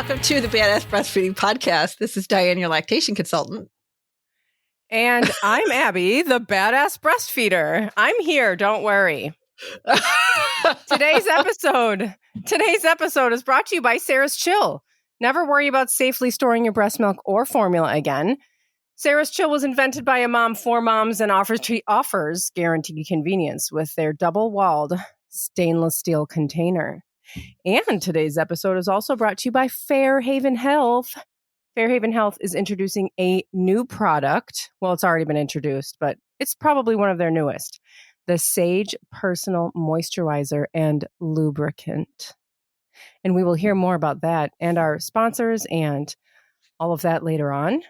welcome to the Badass Breastfeeding Podcast. This is Diane, your lactation consultant. And I'm Abby, the badass breastfeeder. I'm here, don't worry. Today's episode is brought to you by Sarah's Chill. Never worry about safely storing your breast milk or formula again. Sarah's Chill was invented by a mom for moms and offers guaranteed convenience with their double-walled stainless steel container. And today's episode is also brought to you by Fairhaven Health. Fairhaven Health is introducing a new product. Well, it's already been introduced, but it's probably one of their newest. The Sage Personal Moisturizer and Lubricant. And we will hear more about that and our sponsors and all of that later on.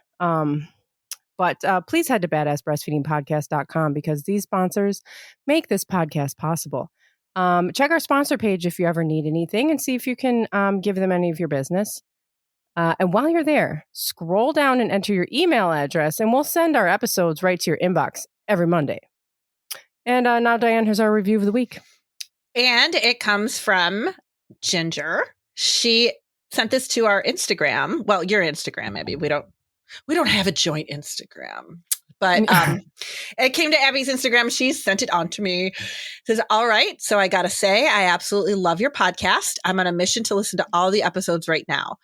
But please head to badassbreastfeedingpodcast.com because these sponsors make this podcast possible. Check our sponsor page if you ever need anything and see if you can give them any of your business. And while you're there, scroll down and enter your email address, and we'll send our episodes right to your inbox every Monday. And now, Diane, here's our review of the week. And it comes from Ginger. She sent this to our Instagram. Well, your Instagram, Abby. We don't have a joint Instagram. But it came to Abby's Instagram. She sent it on to me. Says, all right. So I got to say, I absolutely love your podcast. I'm on a mission to listen to all the episodes right now.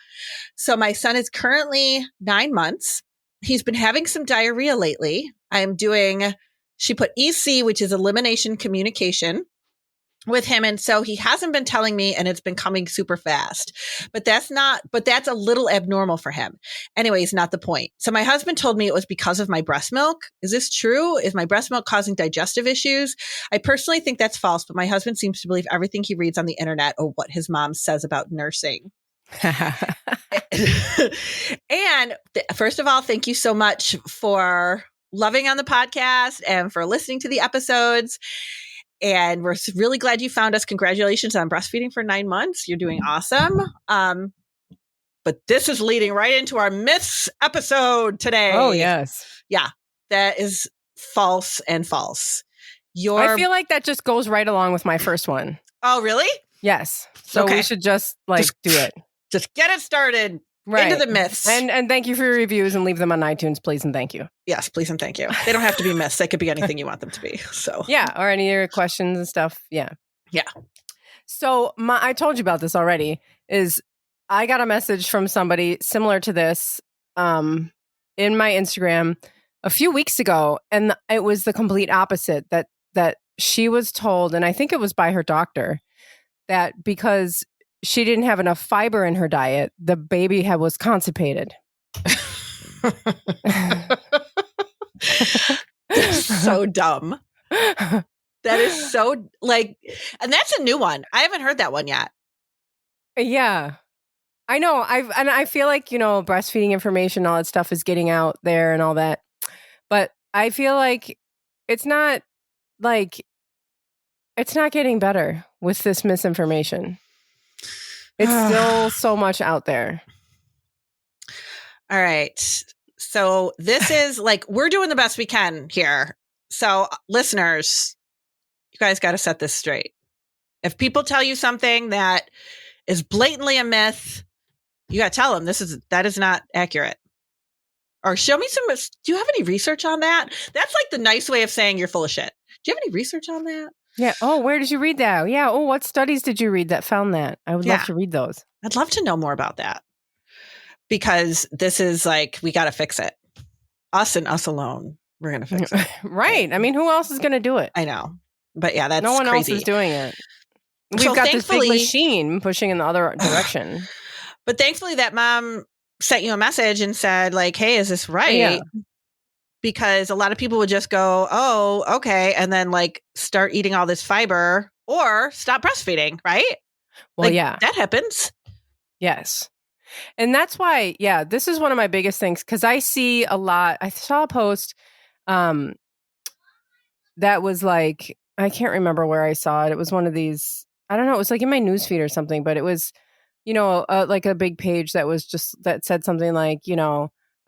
So my son is currently 9 months. He's been having some diarrhea lately. She put EC, which is elimination communication, with him. And so he hasn't been telling me, and it's been coming super fast, but that's a little abnormal for him. Anyways, not the point. So my husband told me it was because of my breast milk. Is this true? Is my breast milk causing digestive issues? I personally think that's false, but my husband seems to believe everything he reads on the internet or what his mom says about nursing. And first of all, thank you so much for loving on the podcast and for listening to the episodes. And we're really glad you found us. Congratulations on breastfeeding for 9 months. You're doing awesome. But this is leading right into our myths episode today. Oh, yes. Yeah, that is false and false. I feel like that just goes right along with my first one. Oh, really? Yes. So we should just do it. Just get it started. Right. Into the myths. And thank you for your reviews and leave them on iTunes, please and thank you. Yes, please and thank you. They don't have to be myths. They could be anything you want them to be. So yeah, or any of your questions and stuff. Yeah. Yeah. So I told you about this already, is I got a message from somebody similar to this in my Instagram a few weeks ago, and it was the complete opposite, that she was told, and I think it was by her doctor, that because she didn't have enough fiber in her diet, the baby was constipated. So dumb. That is so and that's a new one. I haven't heard that one yet. Yeah, I know. I feel like, breastfeeding information, all that stuff is getting out there and all that. But I feel like it's not getting better with this misinformation. It's still so much out there. All right. So this is we're doing the best we can here. So listeners, you guys got to set this straight. If people tell you something that is blatantly a myth, you got to tell them that is not accurate. Or show me do you have any research on that? That's like the nice way of saying you're full of shit. Do you have any research on that? Yeah. Oh, where did you read that? Yeah. Oh, what studies did you read that found that? I would love to read those. I'd love to know more about that. Because this is we got to fix it. Us and us alone. We're going to fix it. Right. I mean, who else is going to do it? I know. But yeah, that's no one crazy. else is doing it. We've got this big machine pushing in the other direction. But thankfully that mom sent you a message and said hey, is this right? Yeah. Because a lot of people would just go, oh, okay. And then start eating all this fiber or stop breastfeeding, right? Well, yeah. That happens. Yes. And that's why, this is one of my biggest things. Because I see a lot. I saw a post that was I can't remember where I saw it. It was one of these, I don't know. It was in my newsfeed or something. But it was, a big page that said something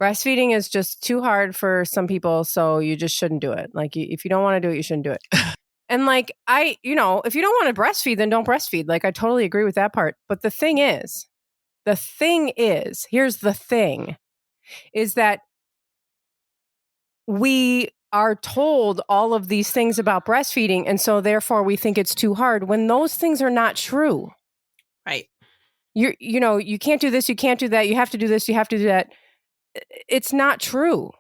breastfeeding is just too hard for some people, so you just shouldn't do it. If you don't want to do it, you shouldn't do it. And if you don't want to breastfeed, then don't breastfeed. I totally agree with that part. But the thing is, The thing is, here's the thing, is that we are told all of these things about breastfeeding, and so therefore we think it's too hard when those things are not true. Right. You can't do this, you can't do that, you have to do this, you have to do that. It's not true.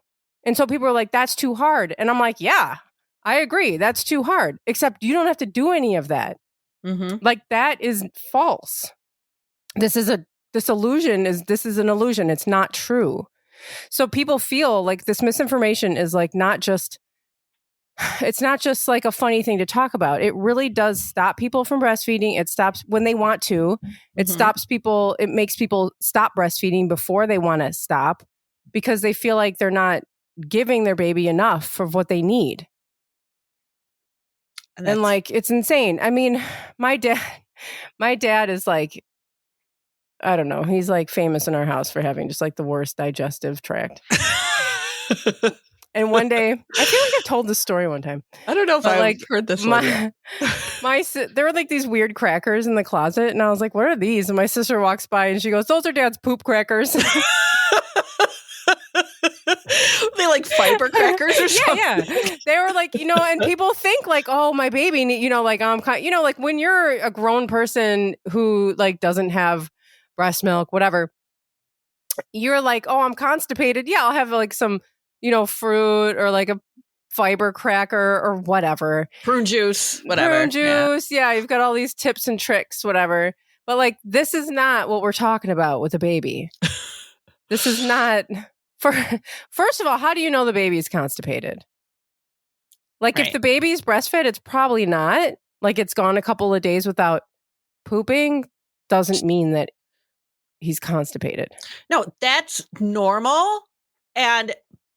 And so people are like, that's too hard. And I'm like, yeah, I agree. That's too hard. Except you don't have to do any of that. Mm-hmm. Like, that is false. This is an illusion. It's not true. So people feel like this misinformation is like it's not just like a funny thing to talk about. It really does stop people from breastfeeding. It stops when they want to. It stops people. It makes people stop breastfeeding before they want to stop because they feel like they're not giving their baby enough of what they need. And like, it's insane. I mean, my dad is like, I don't know. He's like famous in our house for having just like the worst digestive tract. And one day, I feel like I've told this story one time. I don't know if I've like, heard this one yet. There were like these weird crackers in the closet, and I was like, "What are these?" And my sister walks by, and she goes, "Those are Dad's poop crackers." They like fiber crackers or something? Yeah. They were like, and people think like, oh, my baby, like like when you're a grown person who like doesn't have breast milk, whatever, you're like, oh, I'm constipated. Yeah, I'll have like some, fruit or like a fiber cracker or whatever. Prune juice, whatever. Prune juice. Yeah, you've got all these tips and tricks, whatever. But like, this is not what we're talking about with a baby. This is not... First of all, how do you know the baby is constipated? Like, if the baby's breastfed, it's probably not. Like, it's gone a couple of days without pooping, doesn't mean that he's constipated. No, that's normal. And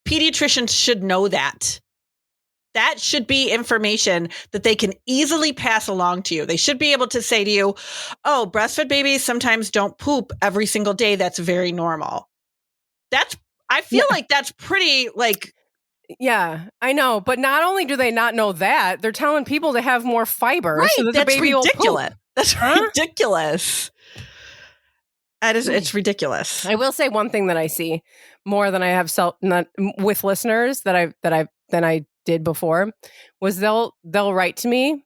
pediatricians should know that. That should be information that they can easily pass along to you. They should be able to say to you, oh, breastfed babies sometimes don't poop every single day. That's very normal. I feel like that's pretty like... Yeah, I know. But not only do they not know that, they're telling people to have more fiber. Right, so that that's the baby ridiculous. Will poop. That's ridiculous. It's ridiculous. I will say one thing that I see more than I have with listeners than I did before was they'll write to me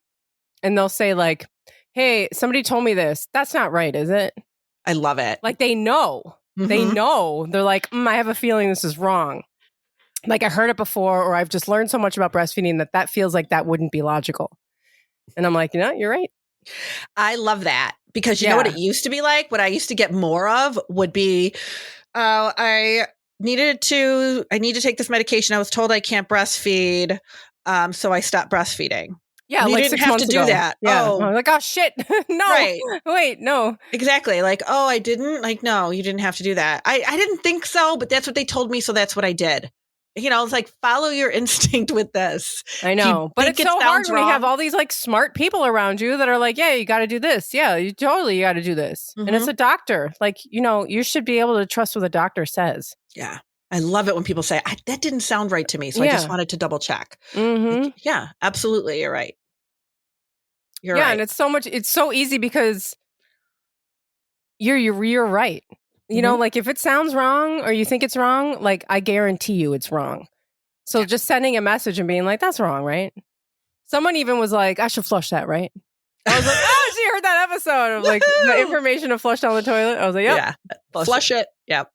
and they'll say like, hey, somebody told me this. That's not right, is it? I love it. Like, they know. Mm-hmm. They know. They're like, I have a feeling this is wrong. Like, I heard it before, or I've just learned so much about breastfeeding that feels like that wouldn't be logical. And I'm like, you're right. I love that because you know what it used to be like? What I used to get more of would be, I need to take this medication. I was told I can't breastfeed. So I stopped breastfeeding. Yeah, you like didn't have to do that. Yeah. Oh, I'm like, oh shit. No. Right. Wait, no. Exactly. Like, oh, I didn't. Like, no, you didn't have to do that. I didn't think so, but that's what they told me, so that's what I did. It's like, follow your instinct with this. I know, but it's so hard when you have all these like smart people around you that are like, yeah, you got to do this. Yeah, you got to do this. Mm-hmm. And it's a doctor. Like, you should be able to trust what the doctor says. Yeah. I love it when people say, that didn't sound right to me. So I just wanted to double check. Mm-hmm. Like, yeah, absolutely. You're right. You're right. Yeah. And it's so easy because you're right. Like, if it sounds wrong or you think it's wrong, like, I guarantee you it's wrong. So just sending a message and being like, that's wrong, right? Someone even was like, I should flush that, right? I was like, oh, she heard that episode of like the information to flush down the toilet. I was like, yep. Yeah. Flush it. Yep.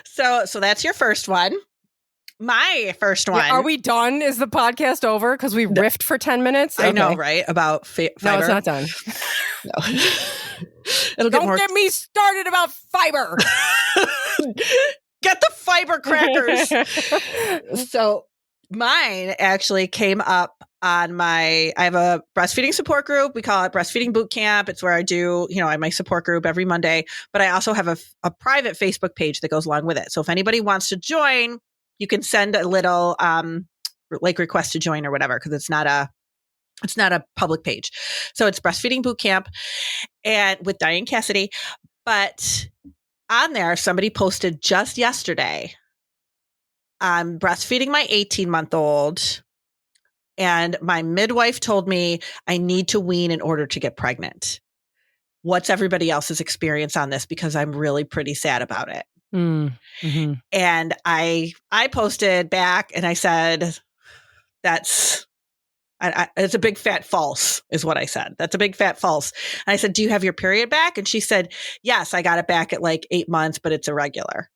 So that's your first one. My first one. Yeah, are we done? Is the podcast over? Because we riffed for 10 minutes? I know, right? About fiber. No, it's not done. No. Don't get me started about fiber. Get the fiber crackers. So mine actually came up on I have a breastfeeding support group. We call it Breastfeeding Boot Camp. It's where I do, I have my support group every Monday, but I also have a private Facebook page that goes along with it. So if anybody wants to join, you can send a little like request to join or whatever, because it's not a public page. So it's Breastfeeding Boot Camp and with Dianne Cassidy. But on there, somebody posted just yesterday, I'm breastfeeding my 18-month-old, and my midwife told me I need to wean in order to get pregnant. what's everybody else's experience on this? Because I'm really pretty sad about it. Mm-hmm. And I posted back and I said, it's a big fat false is what I said. That's a big fat false. And I said, do you have your period back? And she said, yes, I got it back at like 8 months, but it's irregular.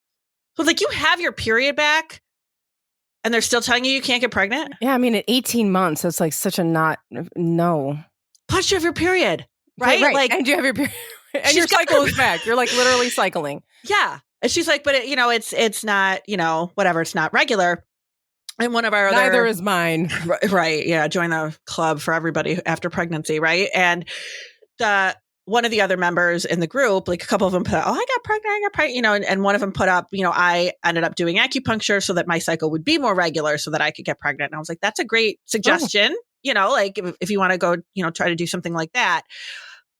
So like, you have your period back and they're still telling you can't get pregnant? Yeah. I mean, at 18 months, that's like such a no. Plus you have your period, right? Right. Like, and you have your period. And your cycle is back. You're like literally cycling. Yeah. And she's like, but it's not, whatever. It's not regular. And one of our Neither is mine. Right. Yeah. Join the club for everybody after pregnancy. Right. And one of the other members in the group, like a couple of them put, I got pregnant, and one of them put up, I ended up doing acupuncture so that my cycle would be more regular so that I could get pregnant. And I was like, that's a great suggestion, like if you want to go, try to do something like that.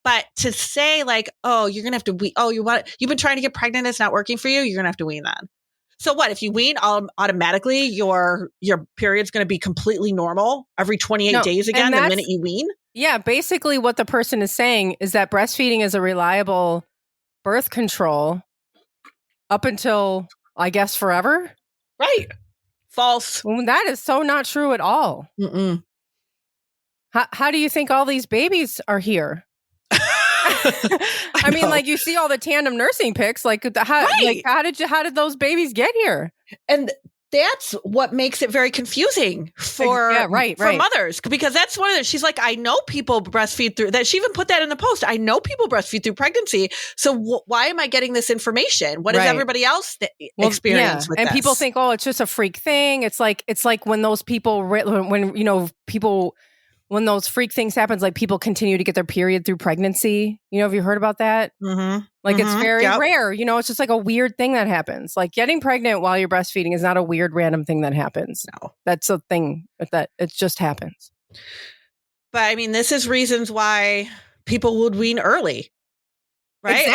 But to say like, oh, you're going to have to wean. Oh, you've been trying to get pregnant. It's not working for you. You're going to have to wean then. So what, if you wean, automatically your period's going to be completely normal every 28 days again, the minute you wean? Yeah. Basically what the person is saying is that breastfeeding is a reliable birth control up until, I guess, forever. Right. False. Well, that is so not true at all. Mm-mm. How do you think all these babies are here? I mean, like you see all the tandem nursing pics, like how did those babies get here? And that's what makes it very confusing for mothers, because that's one of the, she's like, I know people breastfeed through that. She even put that in the post. I know people breastfeed through pregnancy. So why am I getting this information? What does everybody else experience with and this? People think, oh, it's just a freak thing. It's like when those people, when those freak things happens, like people continue to get their period through pregnancy. Have you heard about that? Mm-hmm. Like it's very rare. It's just like a weird thing that happens. Like getting pregnant while you're breastfeeding is not a weird random thing that happens. No. That's a thing that it just happens. But I mean, this is reasons why people would wean early. Right?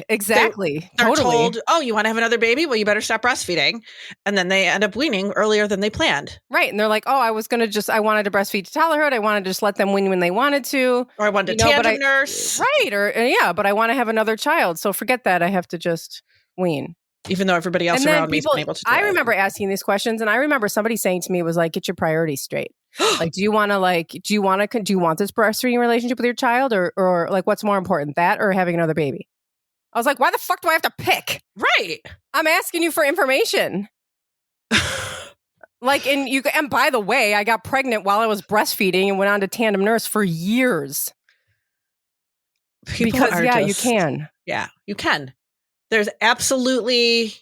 Exactly. They're told, oh, you want to have another baby? Well, you better stop breastfeeding. And then they end up weaning earlier than they planned. Right. And they're like, oh, I wanted to breastfeed to toddlerhood. I wanted to just let them wean when they wanted to. Or I wanted to tandem nurse. Right. But I want to have another child. So forget that. I have to just wean. Even though everybody else around me has been able to do I remember asking these questions, and I remember somebody saying to me, it was like, get your priorities straight. Like, do you want this breastfeeding relationship with your child, or like what's more important, that or having another baby? I was like, why the fuck do I have to pick? Right. I'm asking you for information. And by the way, I got pregnant while I was breastfeeding and went on to tandem nurse for years. You can. Yeah, you can. There's absolutely,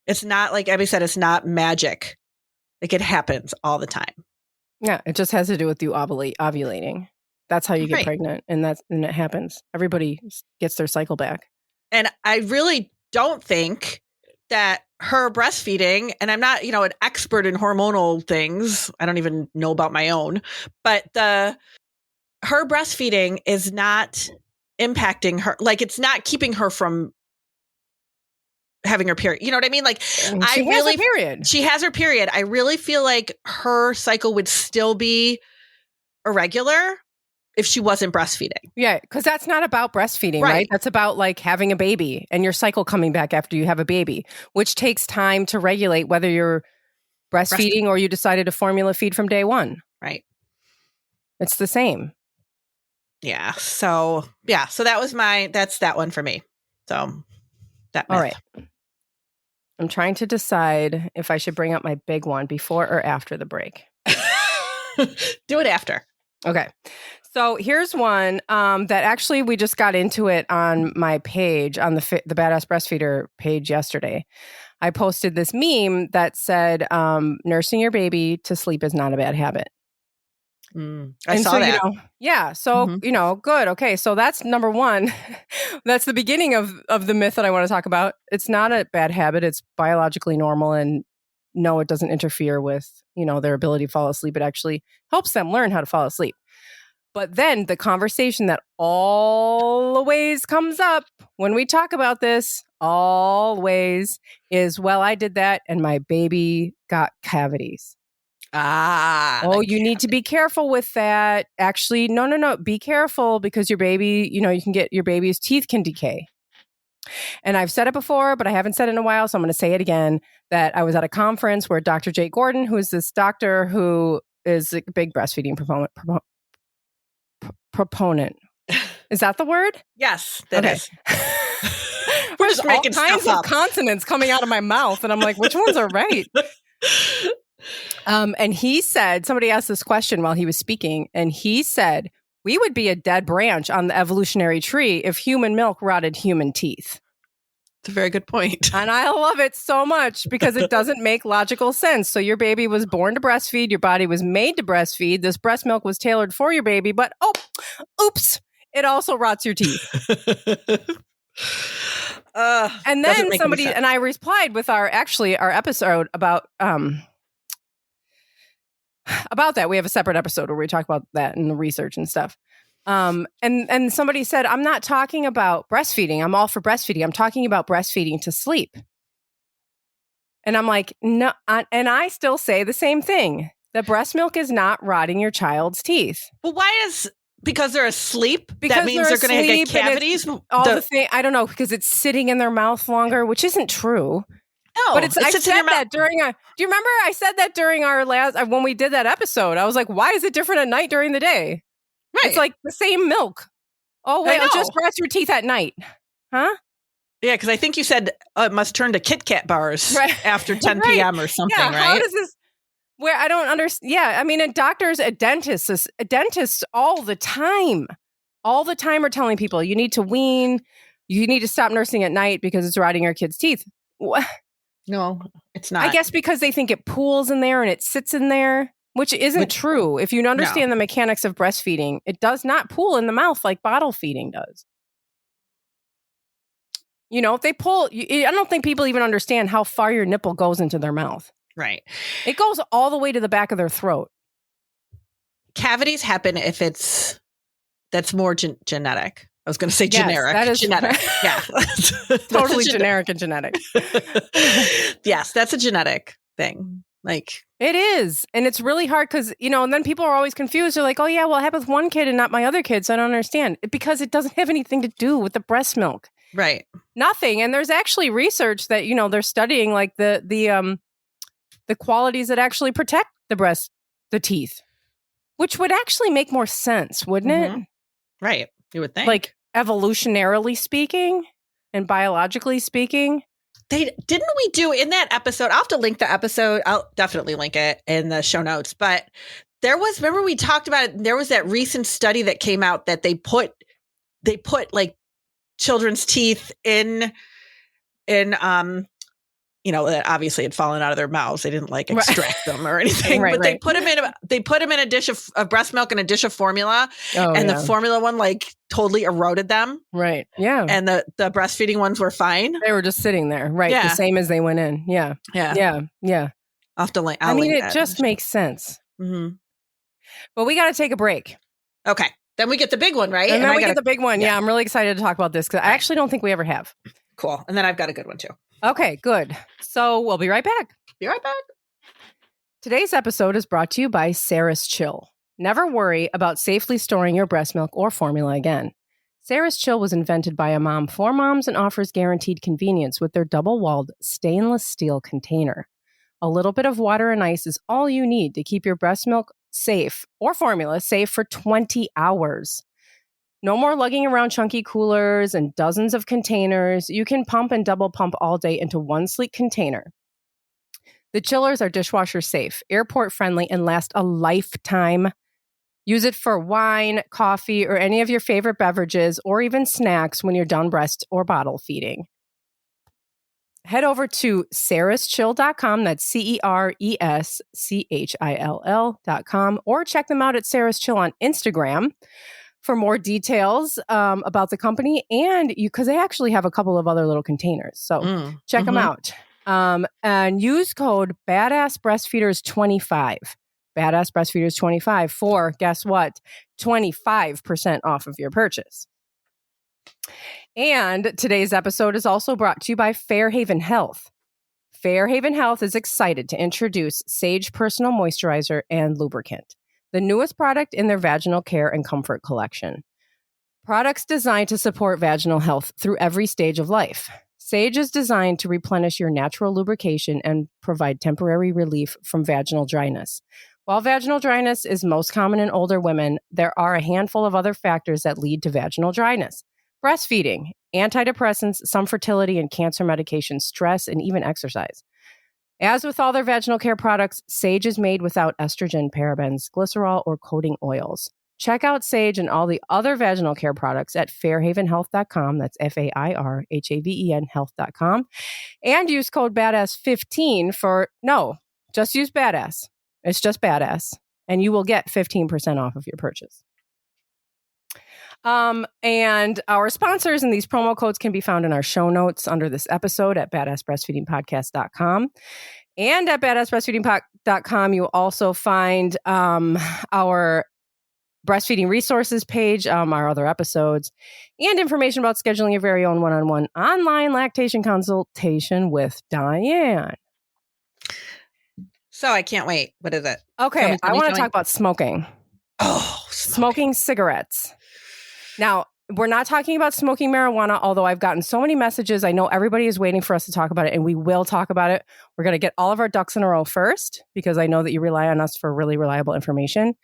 it's not like Abby said, it's not magic. Like it happens all the time. Yeah, it just has to do with you ovulating. That's how you get pregnant, and it happens. Everybody gets their cycle back. And I really don't think that her breastfeeding, and I'm not, an expert in hormonal things. I don't even know about my own, but her breastfeeding is not impacting her. Like it's not keeping her from having her period. You know what I mean? Like she has her period. I really feel like her cycle would still be irregular if she wasn't breastfeeding. Yeah, because that's not about breastfeeding, right? That's about like having a baby and your cycle coming back after you have a baby, which takes time to regulate whether you're breastfeeding or you decided to formula feed from day one. Right. It's the same. Yeah. So that was that's that one for me. So that myth. All right. I'm trying to decide if I should bring up my big one before or after the break. Do it after. Okay. So here's one that actually we just got into it on my page, on the Badass Breastfeeder page yesterday. I posted this meme that said, nursing your baby to sleep is not a bad habit. I saw that. Good. Okay. So that's number one. That's the beginning of the myth that I want to talk about. It's not a bad habit. It's biologically normal. And no, it doesn't interfere with, their ability to fall asleep. It actually helps them learn how to fall asleep. But then the conversation that always comes up when we talk about this, always, is, well, I did that and my baby got cavities. Oh, you need to be careful with that. Actually, no. Be careful because your baby, you can get your baby's teeth can decay. And I've said it before, but I haven't said it in a while, so I'm going to say it again, that I was at a conference where Dr. Jay Gordon, who is this doctor who is a big breastfeeding proponent. Is that the word? Yes, that is. We're just making all kinds of consonants coming out of my mouth, and I'm like, which ones are right? And he said, somebody asked this question while he was speaking, and he said, we would be a dead branch on the evolutionary tree if human milk rotted human teeth. It's a very good point. And I love it so much because it doesn't make logical sense. So your baby was born to breastfeed. Your body was made to breastfeed. This breast milk was tailored for your baby. But, oops, it also rots your teeth. And then somebody, and I replied with our episode about that. We have a separate episode where we talk about that and the research and stuff. And somebody said, I'm not talking about breastfeeding. I'm all for breastfeeding. I'm talking about breastfeeding to sleep. And I'm like, no. And I still say the same thing. The breast milk is not rotting your child's teeth. Well, because they're asleep? Because that means they're going to get cavities? I don't know, because it's sitting in their mouth longer, which isn't true. No, but I said that during do you remember I said that during our last, when we did that episode, I was like, why is it different at night during the day? Right. It's like the same milk. Oh, wait, I'll just brush your teeth at night. Huh? Yeah, because I think you said it must turn to Kit Kat bars after 10 p.m. or something, right? How does this, where I don't understand. Yeah, I mean, dentists all the time are telling people you need to wean, you need to stop nursing at night because it's rotting your kid's teeth. What? No, it's not. I guess because they think it pools in there and it sits in there, which isn't true. If you understand the mechanics of breastfeeding, it does not pool in the mouth like bottle feeding does. If they pull, I don't think people even understand how far your nipple goes into their mouth. Right. It goes all the way to the back of their throat. Cavities happen if that's more genetic. I was going to say generic. That is genetic. Yeah. Totally generic and genetic. Yes, that's a genetic thing. Like it is. And it's really hard because, and then people are always confused. They're like, oh, yeah, well, it happened with one kid and not my other kids. So I don't understand. Because it doesn't have anything to do with the breast milk. Right. Nothing. And there's actually research that, they're studying like the qualities that actually protect the teeth, which would actually make more sense, wouldn't it? Right. You would think. Like evolutionarily speaking and biologically speaking. Didn't we do in that episode? I'll have to link the episode. I'll definitely link it in the show notes. But remember we talked about it. There was that recent study that came out that they put like children's teeth in that obviously had fallen out of their mouths. They didn't like extract them or anything, but they put them in a dish of breast milk and a dish of formula. The formula one like totally eroded them. Right. Yeah. And the breastfeeding ones were fine. They were just sitting there. Right. Yeah. The same as they went in. Yeah. Yeah. Yeah. Yeah. I'll have to link. It just makes sense. Mm-hmm. But we got to take a break. Okay. Then we get the big one, right? And then we get the big one. Yeah. I'm really excited to talk about this because I actually don't think we ever have. Cool. And then I've got a good one too. Okay, good. So we'll be right back. Be right back. Today's episode is brought to you by Sarah's Chill. Never worry about safely storing your breast milk or formula again. Sarah's Chill was invented by a mom for moms and offers guaranteed convenience with their double-walled stainless steel container. A little bit of water and ice is all you need to keep your breast milk safe or formula safe for 20 hours. No more lugging around chunky coolers and dozens of containers. You can pump and double pump all day into one sleek container. The chillers are dishwasher safe, airport friendly, and last a lifetime. Use it for wine, coffee, or any of your favorite beverages, or even snacks when you're done breast or bottle feeding. Head over to sarahschill.com, that's CERESCHILL.com, or check them out at Sarah's Chill on Instagram for more details about the company, and because they actually have a couple of other little containers. So check them out. And use code BADASSBreastfeeders25. BADASSBreastfeeders25 for, guess what? 25% off of your purchase. And today's episode is also brought to you by Fairhaven Health. Fairhaven Health is excited to introduce Sage Personal Moisturizer and Lubricant, the newest product in their vaginal care and comfort collection. Products designed to support vaginal health through every stage of life. Sage is designed to replenish your natural lubrication and provide temporary relief from vaginal dryness. While vaginal dryness is most common in older women, there are a handful of other factors that lead to vaginal dryness. Breastfeeding, antidepressants, some fertility and cancer medications, stress, and even exercise. As with all their vaginal care products, Sage is made without estrogen, parabens, glycerol, or coating oils. Check out Sage and all the other vaginal care products at fairhavenhealth.com. That's FAIRHAVEN health.com. And use code BADASS15 just use BADASS. It's just BADASS. And you will get 15% off of your purchase. And our sponsors and these promo codes can be found in our show notes under this episode at badassbreastfeedingpodcast.com. And at badassbreastfeedingpodcast.com, you'll also find our breastfeeding resources page, our other episodes, and information about scheduling your very own one-on-one online lactation consultation with Dianne. So I can't wait. What is it? Okay, I want to talk about smoking. Oh, smoking cigarettes. Now, we're not talking about smoking marijuana, although I've gotten so many messages. I know everybody is waiting for us to talk about it, and we will talk about it. We're going to get all of our ducks in a row first, because I know that you rely on us for really reliable information.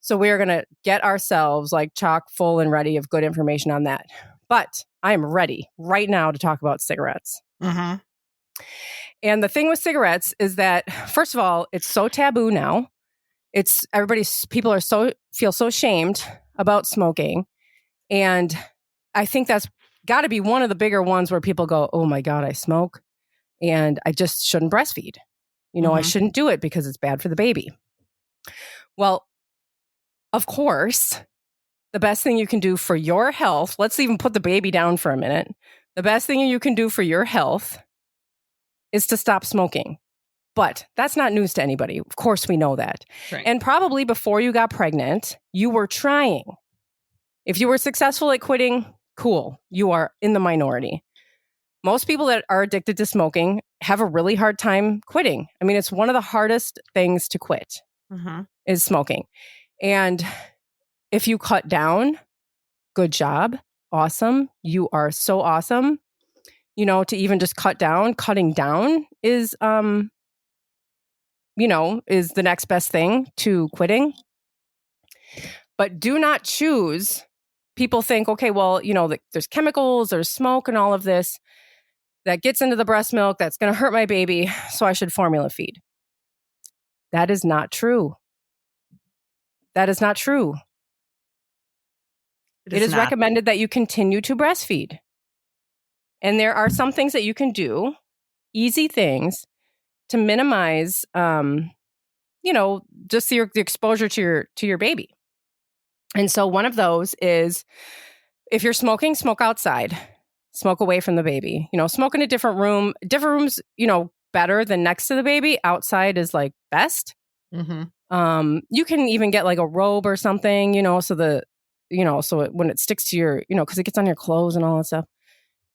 So we're going to get ourselves like chock full and ready of good information on that. But I am ready right now to talk about cigarettes. Mm-hmm. And the thing with cigarettes is that, first of all, it's so taboo now. People are feel so shamed about smoking. And I think that's got to be one of the bigger ones where people go, oh my God, I smoke and I just shouldn't breastfeed. I shouldn't do it because it's bad for the baby. Well, of course, the best thing you can do for your health, let's even put the baby down for a minute. The best thing you can do for your health is to stop smoking. But that's not news to anybody. Of course, we know that. Right. And probably before you got pregnant, you were trying. If you were successful at quitting, cool. You are in the minority. Most people that are addicted to smoking have a really hard time quitting. I mean, it's one of the hardest things to quit is smoking. And if you cut down, good job. Awesome. You are so awesome. To even just cutting down is, is the next best thing to quitting. But do not choose. People think, okay, well, there's chemicals, there's smoke and all of this that gets into the breast milk that's going to hurt my baby, so I should formula feed. That is not true. That is not true. It is recommended that you continue to breastfeed. And there are some things that you can do, easy things, to minimize, just the exposure to your baby. And so one of those is, if you're smoking, smoke outside. Smoke away from the baby. Smoke in a different room. Different rooms, better than next to the baby. Outside is like best. Mm-hmm. You can even get like a robe or something, when it sticks to your, because it gets on your clothes and all that stuff.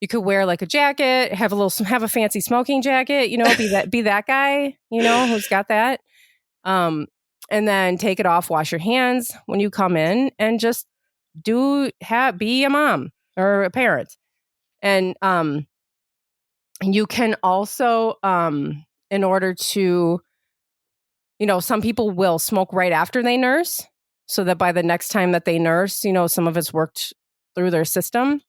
You could wear like a jacket, have a fancy smoking jacket, be that guy, who's got that. And then take it off, wash your hands when you come in, and just be a mom or a parent. And you can also, in order to, some people will smoke right after they nurse, so that by the next time that they nurse, some of it's worked through their system.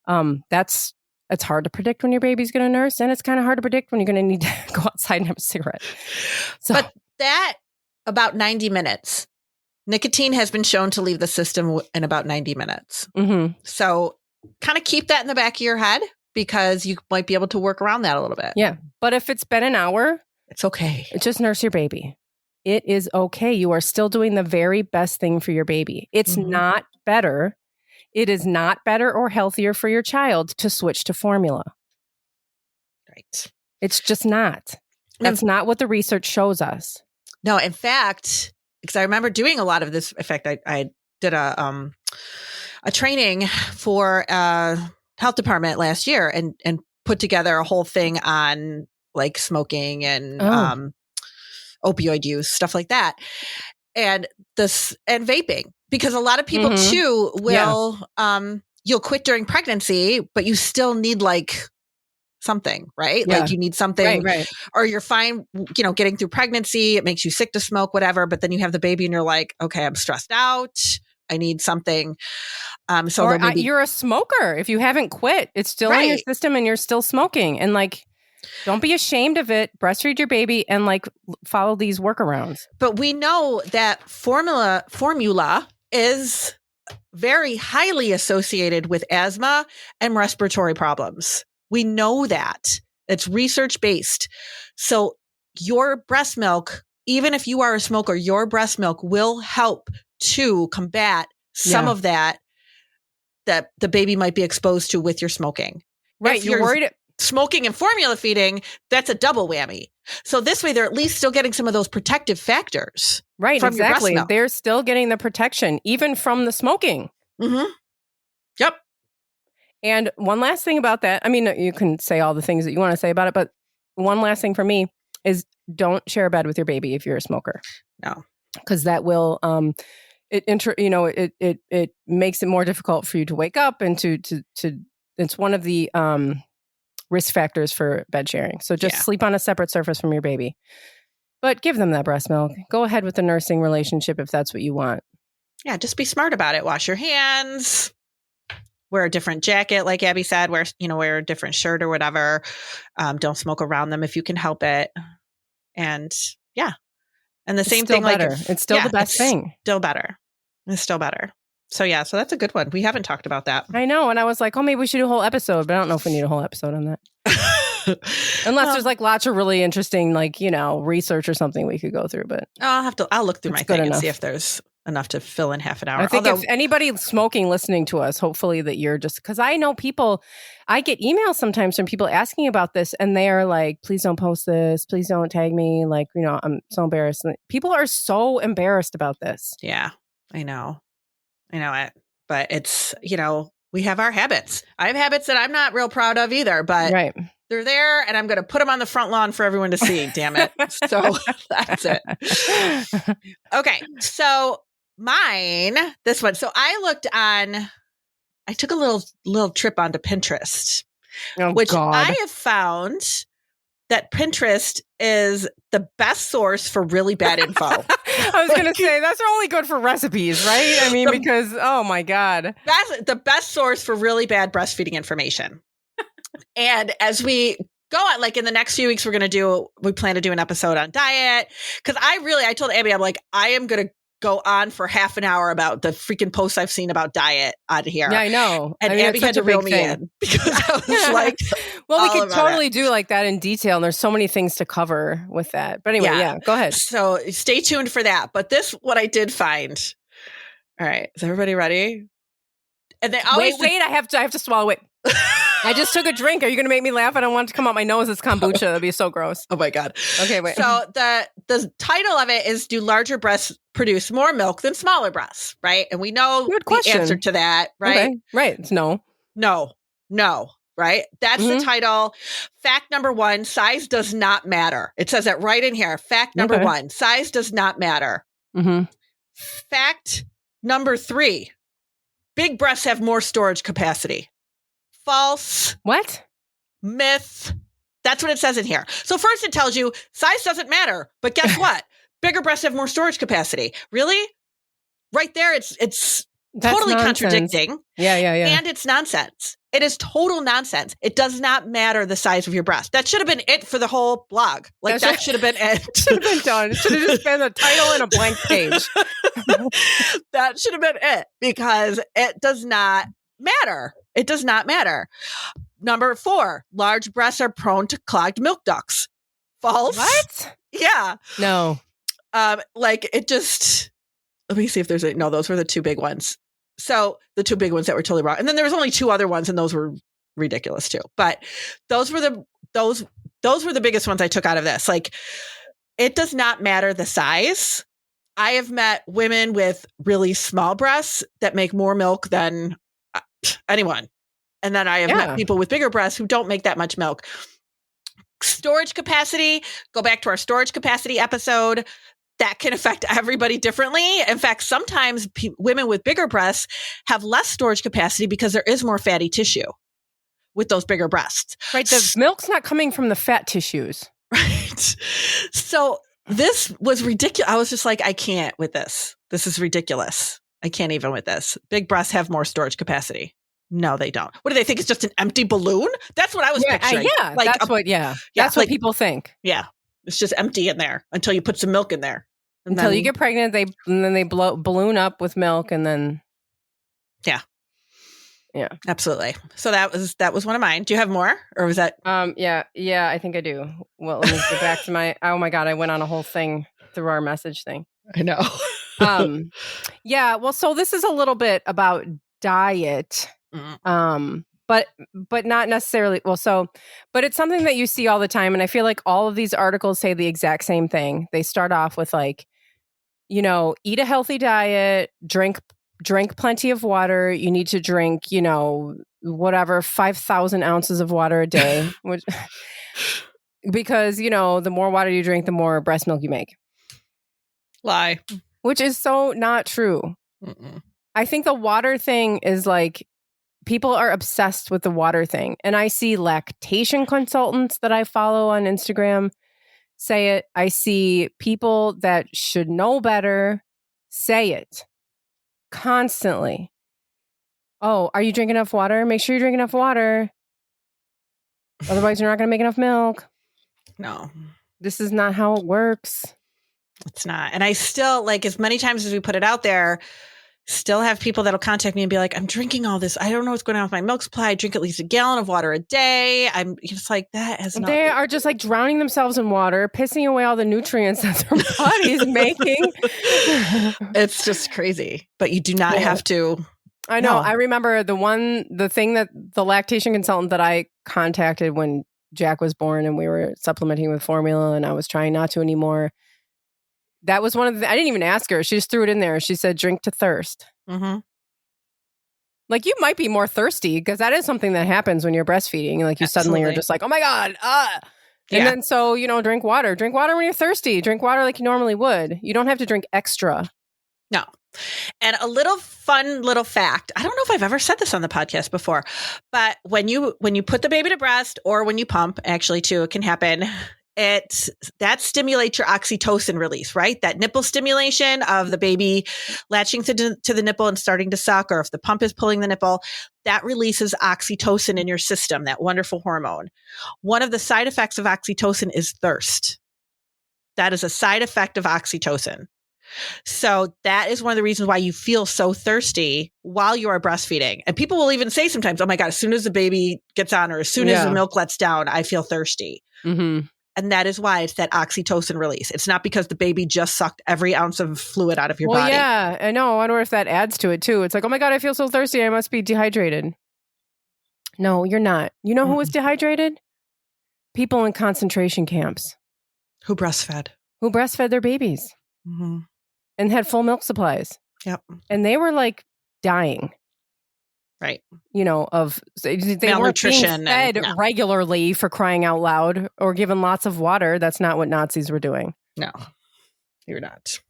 It's hard to predict when your baby's going to nurse, and it's kind of hard to predict when you're going to need to go outside and have a cigarette. So, but that about 90 minutes, nicotine has been shown to leave the system in about 90 minutes. Mm-hmm. So kind of keep that in the back of your head, because you might be able to work around that a little bit. Yeah. But if it's been an hour, it's okay. Just nurse your baby. It is okay. You are still doing the very best thing for your baby. It's not better. It is not better or healthier for your child to switch to formula. Right. It's just not. That's not what the research shows us. No, in fact, because I remember doing a lot of this. In fact, I did a training for health department last year and put together a whole thing on like smoking and opioid use, stuff like that. And vaping, because a lot of people too will, you'll quit during pregnancy, but you still need like something, right? Yeah. Like you need something, right. Or you're fine, getting through pregnancy. It makes you sick to smoke, whatever. But then you have the baby and you're like, okay, I'm stressed out. I need something. So or you're a smoker. If you haven't quit, it's still in your system and you're still smoking. And like, don't be ashamed of it. Breastfeed your baby and like follow these workarounds. But we know that formula is very highly associated with asthma and respiratory problems. We know that. It's research based. So your breast milk, even if you are a smoker, your breast milk will help to combat some of that the baby might be exposed to with your smoking. Right. If you're worried. Smoking and formula feeding, that's a double whammy. So this way, they're at least still getting some of those protective factors. Right, from your breast exactly. milk. They're still getting the protection, even from the smoking. Mm-hmm. Yep. And one last thing about that, I mean, you can say all the things that you want to say about it, but one last thing for me is don't share a bed with your baby if you're a smoker. No. Because that will, it makes it more difficult for you to wake up and to it's one of the risk factors for bed sharing. So just sleep on a separate surface from your baby. But give them that breast milk. Go ahead with the nursing relationship if that's what you want. Yeah, just be smart about it. Wash your hands. Wear a different jacket, like Abby said. Wear a different shirt or whatever. Don't smoke around them if you can help it. And and the same thing. Better. Like it's still the best thing. Still better. It's still better. So so that's a good one. We haven't talked about that. I know, and I was like, oh, maybe we should do a whole episode, but I don't know if we need a whole episode on that. Unless there's like lots of really interesting, like, research or something we could go through. But I'll look through my thing and see if there's enough to fill in half an hour. I think if anybody smoking listening to us, hopefully that you're just, because I know I get emails sometimes from people asking about this and they are like, please don't post this. Please don't tag me. Like, I'm so embarrassed. People are so embarrassed about this. Yeah, I know it, but it's, we have our habits. I have habits that I'm not real proud of either, but they're there and I'm going to put them on the front lawn for everyone to see. Damn it. So that's it. Okay. So this one. So I took a little trip onto Pinterest, which I have found that Pinterest is the best source for really bad info. I was going to say, that's only good for recipes, right? I mean, because, oh my God. That's the best source for really bad breastfeeding information. And as we go on, like in the next few weeks, we plan to do an episode on diet. Because I told Abby, I'm like, I am going to go on for half an hour about the freaking posts I've seen about diet on here. Yeah, I know. And Abby had to reel me in because I was like, well, we could totally do like that in detail. And there's so many things to cover with that. But anyway, go ahead. So stay tuned for that. But what I did find. All right. Is everybody ready? And they always wait. I have to swallow it. I just took a drink. Are you going to make me laugh? I don't want it to come out my nose. It's kombucha. That'd be so gross. Oh my God. Okay, wait. So the title of it is, do larger breasts produce more milk than smaller breasts? Right. And we know the answer to that, right? Okay. Right. It's no. Right. That's the title. Fact number 1, size does not matter. It says that right in here. Fact number 1, size does not matter. Mm-hmm. Fact number 3, big breasts have more storage capacity. False. What? Myth. That's what it says in here. So first it tells you size doesn't matter, but guess what? Bigger breasts have more storage capacity. Really? Right there, it's totally contradicting. Yeah. And it's nonsense. It is total nonsense. It does not matter the size of your breast. That should have been it for the whole blog. Like that should have been it. Should have been done. It should have just been a title and a blank page. That should have been it, because it does not matter. It does not matter. Number 4, large breasts are prone to clogged milk ducts. False. What? Yeah. No. Like it just, let me see if there's no, those were the 2 big ones. So the 2 big ones that were totally wrong. And then there was only 2 other ones and those were ridiculous too. But those were the biggest ones I took out of this. Like, it does not matter the size. I have met women with really small breasts that make more milk than anyone. And then I have met people with bigger breasts who don't make that much milk. Storage capacity, go back to our storage capacity episode. That can affect everybody differently. In fact, sometimes women with bigger breasts have less storage capacity because there is more fatty tissue with those bigger breasts. Right. The milk's not coming from the fat tissues. Right. So this was ridiculous. I was just like, I can't with this. This is ridiculous. I can't even with this. Big breasts have more storage capacity. No, they don't. What do they think? It's just an empty balloon? That's what I was picturing. That's what people think. Yeah. It's just empty in there until you put some milk in there. Until you get pregnant, then they balloon up with milk, and then yeah, absolutely. So that was one of mine. Do you have more, or was that? Yeah, I think I do. Well, let me get back to my. Oh my God, I went on a whole thing through our message thing. I know. Yeah. Well, so this is a little bit about diet. But not necessarily. Well, but it's something that you see all the time, and I feel like all of these articles say the exact same thing. They start off with like, eat a healthy diet, drink plenty of water. You need to drink, whatever, 5,000 ounces of water a day, which, because, the more water you drink, the more breast milk you make. Lie. Which is so not true. Mm-mm. I think the water thing is like, people are obsessed with the water thing. And I see lactation consultants that I follow on Instagram say it. I see people that should know better say it constantly. Oh, are you drinking enough water? Make sure you drink enough water. Otherwise, you're not going to make enough milk. No. This is not how it works. It's not. And I still, like, as many times as we put it out there, still have people that'll contact me and be like, I'm drinking all this. I don't know what's going on with my milk supply. I drink at least a gallon of water a day. I'm just like, that has not. They are just like drowning themselves in water, pissing away all the nutrients that their body is making. It's just crazy. But you do not have to. I know. No. I remember the thing that the lactation consultant that I contacted when Jack was born and we were supplementing with formula and I was trying not to anymore. That was one of the, I didn't even ask her. She just threw it in there. She said, drink to thirst. Mm-hmm. Like you might be more thirsty because that is something that happens when you're breastfeeding. Like you suddenly are just like, oh my God. And then so, drink water. Drink water when you're thirsty. Drink water like you normally would. You don't have to drink extra. No. And a fun little fact. I don't know if I've ever said this on the podcast before, but when you put the baby to breast or when you pump, actually too, it can happen. That stimulates your oxytocin release, right? That nipple stimulation of the baby latching to the nipple and starting to suck, or if the pump is pulling the nipple, that releases oxytocin in your system, that wonderful hormone. One of the side effects of oxytocin is thirst. That is a side effect of oxytocin. So that is one of the reasons why you feel so thirsty while you are breastfeeding. And people will even say sometimes, oh my God, as soon as the baby gets on or as soon as the milk lets down, I feel thirsty. Mm-hmm. And that is why it's that oxytocin release. It's not because the baby just sucked every ounce of fluid out of your body. Yeah, I know. I wonder if that adds to it too. It's like, oh my God, I feel so thirsty. I must be dehydrated. No, you're not. You know who was dehydrated? People in concentration camps. Who breastfed their babies. Mm-hmm. And had full milk supplies. Yep. And they were like dying. Right. They weren't being fed regularly for crying out loud or given lots of water. That's not what Nazis were doing. No, you're not.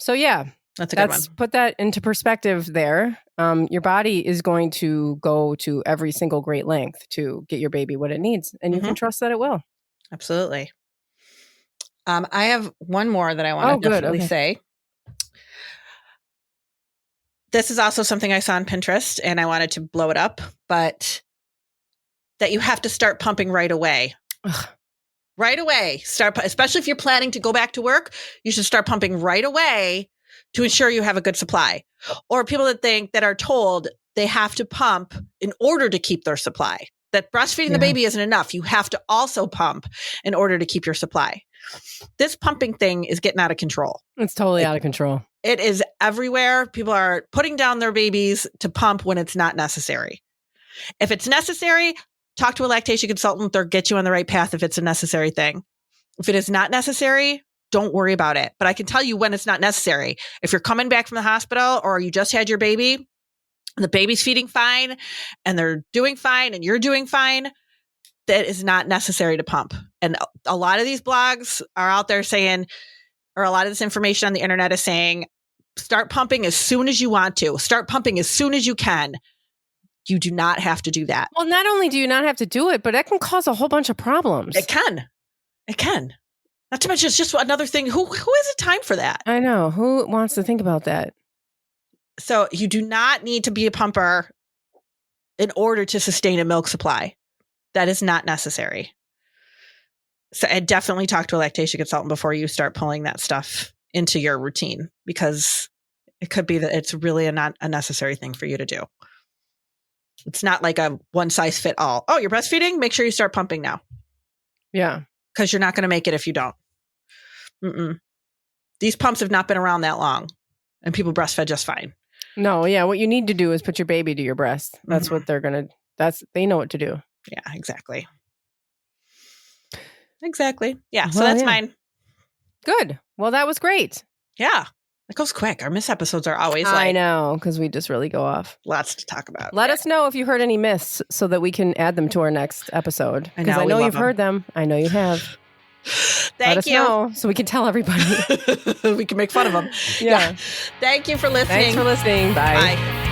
So yeah, that's a good one. Put that into perspective there. Your body is going to go to every single great length to get your baby what it needs. And you can trust that it will. Absolutely. I have one more that I want to definitely say. This is also something I saw on Pinterest and I wanted to blow it up, but that you have to start pumping right away. Ugh. Right away. Especially if you're planning to go back to work, you should start pumping right away to ensure you have a good supply. Or people that are told they have to pump in order to keep their supply. That breastfeeding the baby isn't enough. You have to also pump in order to keep your supply. This pumping thing is getting out of control. It's totally out of control. It is everywhere. People are putting down their babies to pump when it's not necessary. If it's necessary, talk to a lactation consultant. They'll get you on the right path if it's a necessary thing. If it is not necessary, don't worry about it. But I can tell you when it's not necessary. If you're coming back from the hospital or you just had your baby, and the baby's feeding fine and they're doing fine and you're doing fine, that is not necessary to pump. And a lot of these blogs are out there saying, or a lot of this information on the internet is saying, start pumping as soon as you want to. Start pumping as soon as you can. You do not have to do that. Well, not only do you not have to do it, but that can cause a whole bunch of problems. It can. It can. Not to mention, it's just another thing. Who has the time for that? I know. Who wants to think about that? So you do not need to be a pumper in order to sustain a milk supply. That is not necessary. So I definitely talk to a lactation consultant before you start pulling that stuff into your routine, because it could be that it's really not a necessary thing for you to do. It's not like a one size fit all. Oh, you're breastfeeding? Make sure you start pumping now. Yeah. Because you're not going to make it if you don't. These pumps have not been around that long, and people breastfed just fine. No, yeah. What you need to do is put your baby to your breast. That's what they're going to, they know what to do. Yeah, exactly. Exactly. Yeah. So that's mine. Good. Well, that was great. Yeah. It goes quick. Our miss episodes are always I know, because we just really go off. Lots to talk about. Let us know if you heard any myths so that we can add them to our next episode. Because I know you've heard them. I know you have. Let us know so we can tell everybody. We can make fun of them. Yeah. Thank you for listening. Thanks for listening. Bye. Bye.